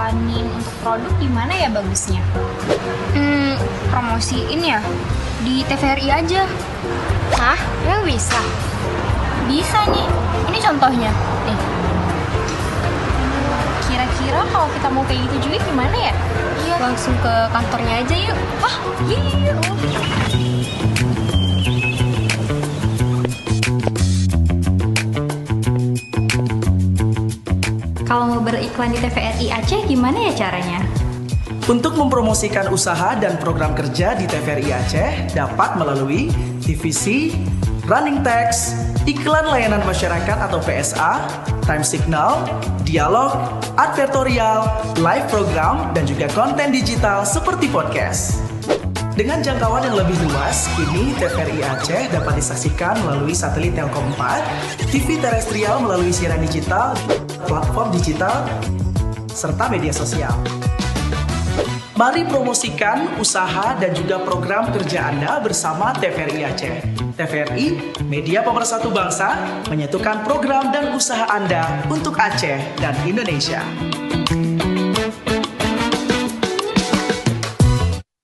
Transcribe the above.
iklanin untuk produk di mana ya bagusnya? Promosiin ya di TVRI aja. Hah? Emang bisa? Bisa nih. Ini contohnya. Nih. Kira-kira kalau kita mau kayak gitu juga gimana ya? Iya. Langsung ke kantornya aja yuk. Hah? Iya. Kalau mau beriklan di TVRI Aceh gimana ya caranya? Untuk mempromosikan usaha dan program kerja di TVRI Aceh dapat melalui TVC, running text, iklan layanan masyarakat atau PSA, time signal, dialog, advertorial, live program, dan juga konten digital seperti podcast. Dengan jangkauan yang lebih luas, kini TVRI Aceh dapat disaksikan melalui satelit Telkom 4, TV terestrial melalui siaran digital, platform digital, serta media sosial. Mari promosikan usaha dan juga program kerja Anda bersama TVRI Aceh. TVRI, media pemersatu bangsa, menyatukan program dan usaha Anda untuk Aceh dan Indonesia.